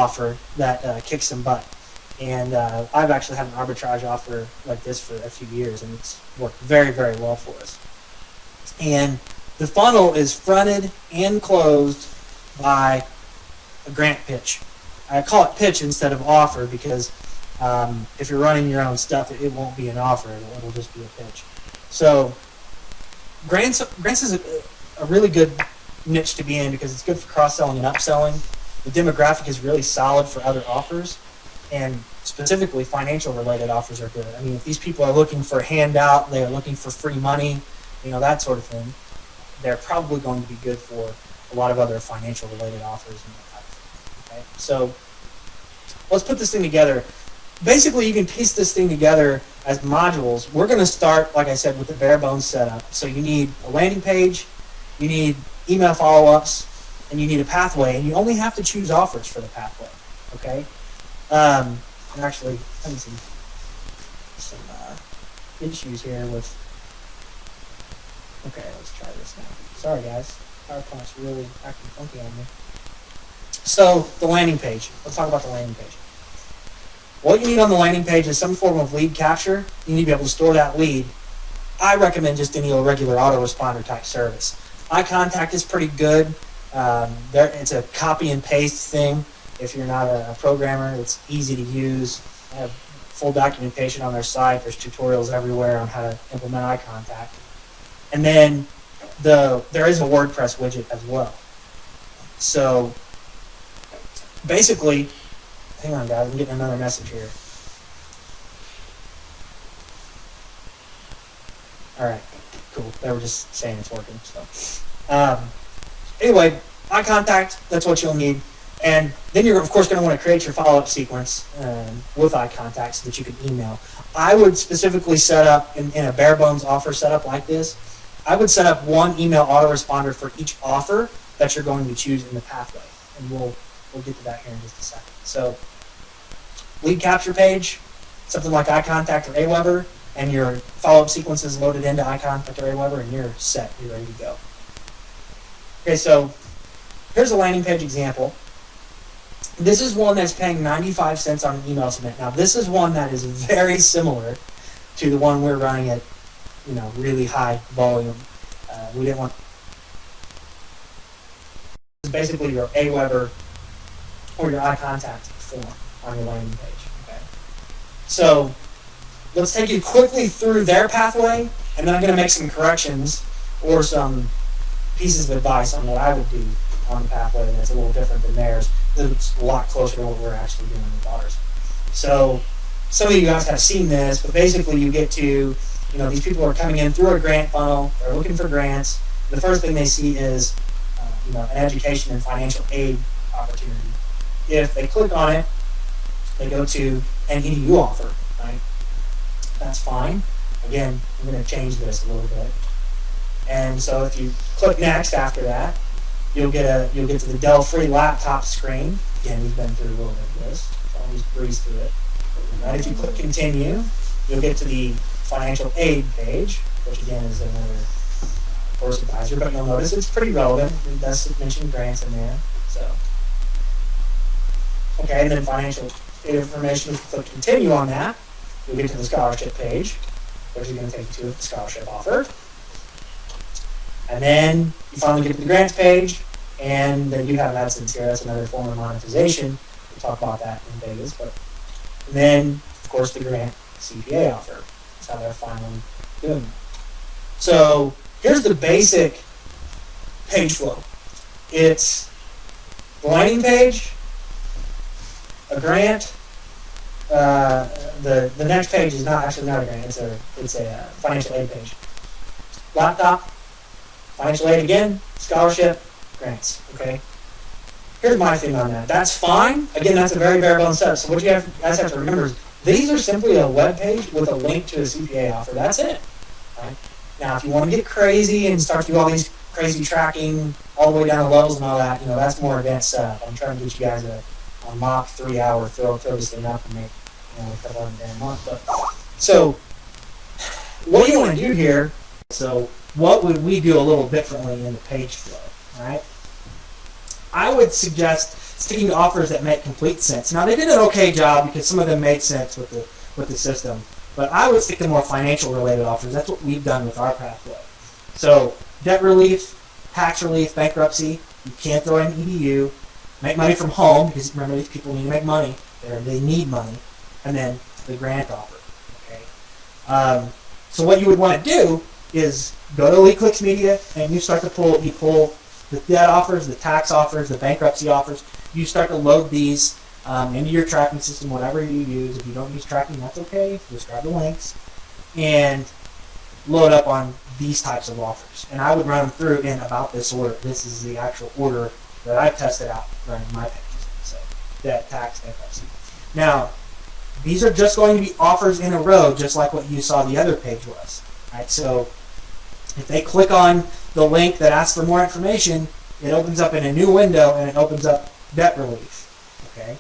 offer that kicks some butt. And I've actually had an arbitrage offer like this for a few years, and it's worked very, very well for us. And the funnel is fronted and closed by a grant pitch. I call it pitch instead of offer because if you're running your own stuff, it won't be an offer. It'll just be a pitch. So grants is a really good niche to be in because it's good for cross-selling and upselling. The demographic is really solid for other offers, and specifically financial related offers are good. I mean, if these people are looking for a handout, they're looking for free money, that sort of thing, they're probably going to be good for a lot of other financial related offers and that type of thing. Okay? So let's put this thing together. Basically, you can piece this thing together as modules. We're going to start, like I said, with the bare bones setup. So you need a landing page, you need email follow-ups, and you need a pathway, and you only have to choose offers for the pathway. Okay? And actually, let me see some issues here with. Okay, let's try this now. Sorry, guys, PowerPoint's really acting funky on me. So the landing page. Let's talk about the landing page. What you need on the landing page is some form of lead capture. You need to be able to store that lead. I recommend just any regular autoresponder type service. iContact is pretty good. It's a copy and paste thing. If you're not a programmer, it's easy to use. They have full documentation on their site. There's tutorials everywhere on how to implement iContact. And then there is a WordPress widget as well. So basically, hang on guys, I'm getting another message here. Alright, cool. They were just saying it's working. So anyway, iContact, that's what you'll need. And then you're, of course, going to want to create your follow-up sequence with iContact so that you can email. I would specifically set up, in a bare-bones offer setup like this, I would set up one email autoresponder for each offer that you're going to choose in the pathway. And we'll get to that here in just a second. So lead capture page, something like iContact or Aweber, and your follow-up sequence is loaded into iContact or Aweber, and you're set. You're ready to go. Okay, so here's a landing page example. This is one that's paying 95 cents on an email submit. Now, this is one that is very similar to the one we're running at, really high volume. We didn't want. It's basically your Aweber or your iContact form on your landing page. Okay. So let's take you quickly through their pathway, and then I'm going to make some corrections or some pieces of advice on what I would do on the pathway that's a little different than theirs. It's a lot closer to what we're actually doing with ours. So some of you guys have seen this, but basically you get to, these people are coming in through a grant funnel. They're looking for grants. The first thing they see is, an education and financial aid opportunity. If they click on it, they go to an EDU offer, right? That's fine. Again, I'm going to change this a little bit. And so if you click next after that, you'll get to the Dell free laptop screen. Again, we've been through a little bit of this, so I'll just breeze through it. Right, if you click continue, you'll get to the financial aid page, which again is another course advisor, but you'll notice it's pretty relevant. It does mention grants in there. So, okay, and then financial aid information, if you click continue on that, you'll get to the scholarship page, which is going to take you to the scholarship offer. And then you finally get to the grants page, and then you have AdSense here. That's another form of monetization. We'll talk about that in Vegas. And then, of course, the grant CPA offer. That's how they're finally doing it. So here's the basic page flow. It's the landing page, a grant. The next page is actually not a grant. It's a financial aid page. Laptop. Financial aid again, scholarship, grants, okay? Here's my thing on that. That's fine. Again, that's a very bare bones setup. So what you guys have to remember is these are simply a web page with a link to a CPA offer. That's it. Right? Now, if you want to get crazy and start to do all these crazy tracking all the way down the levels and all that, that's more advanced setup. I'm trying to get you guys a mock 3-hour throw this thing up and make a couple of them a month. But, so what you want to do here, so what would we do a little differently in the page flow, right? I would suggest sticking to offers that make complete sense. Now, they did an okay job because some of them made sense with the system, but I would stick to more financial related offers. That's what we've done with our pathway. So debt relief, tax relief, bankruptcy, you can't throw in EDU, make money from home, because remember, these people need to make money, they need money, and then the grant offer. Okay. So what you would want to do is go to Elite Clicks Media, and you start to pull the debt offers, the tax offers, the bankruptcy offers. You start to load these into your tracking system, whatever you use. If you don't use tracking, that's okay. Just grab the links and load up on these types of offers. And I would run them through in about this order. This is the actual order that I've tested out running my pages. So debt, tax, bankruptcy. Now, these are just going to be offers in a row, just like what you saw the other page was. Right? So if they click on the link that asks for more information, it opens up in a new window and it opens up debt relief. Okay.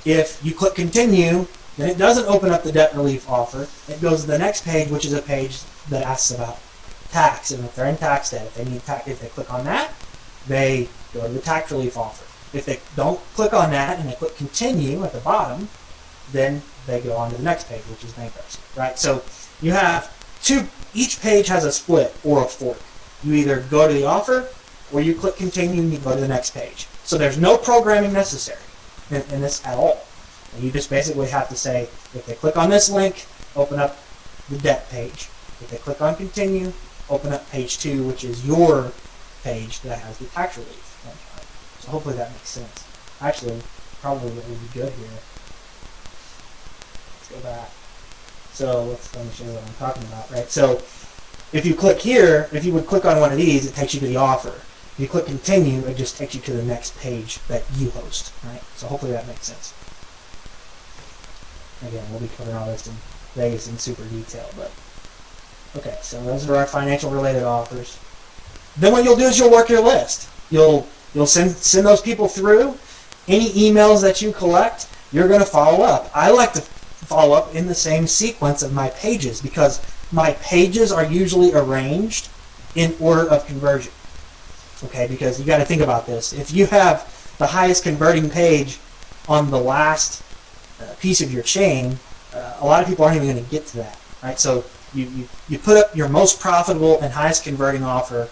If you click continue, then it doesn't open up the debt relief offer. It goes to the next page, which is a page that asks about tax. And if they're in tax debt, if they click on that, they go to the tax relief offer. If they don't click on that and they click continue at the bottom, then they go on to the next page, which is bankruptcy. Right? So you have each page has a split or a fork. You either go to the offer or you click continue and you go to the next page. So there's no programming necessary in this at all. And you just basically have to say, if they click on this link, open up the debt page. If they click on continue, open up page 2, which is your page that has the tax relief. So hopefully that makes sense. Actually, probably what would be good here. Let's go back. So let me show you what I'm talking about, right? So if you click here, if you would click on one of these, it takes you to the offer. If you click continue, it just takes you to the next page that you host, right? So hopefully that makes sense. Again, we'll be covering all this in Vegas in super detail, but okay, so those are our financial related offers. Then what you'll do is you'll work your list. You'll send those people through. Any emails that you collect, you're going to follow up. I like to follow up in the same sequence of my pages because my pages are usually arranged in order of conversion. Okay, because you got to think about this. If you have the highest converting page on the last piece of your chain, a lot of people aren't even going to get to that. Right? So you put up your most profitable and highest converting offer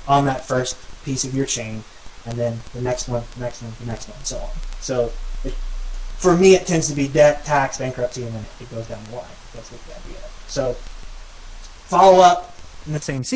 on that first piece of your chain, and then the next one, the next one, the next one, and so on. So for me, it tends to be debt, tax, bankruptcy, and then it goes down the line. That's what the idea is. So follow up in the same sequence.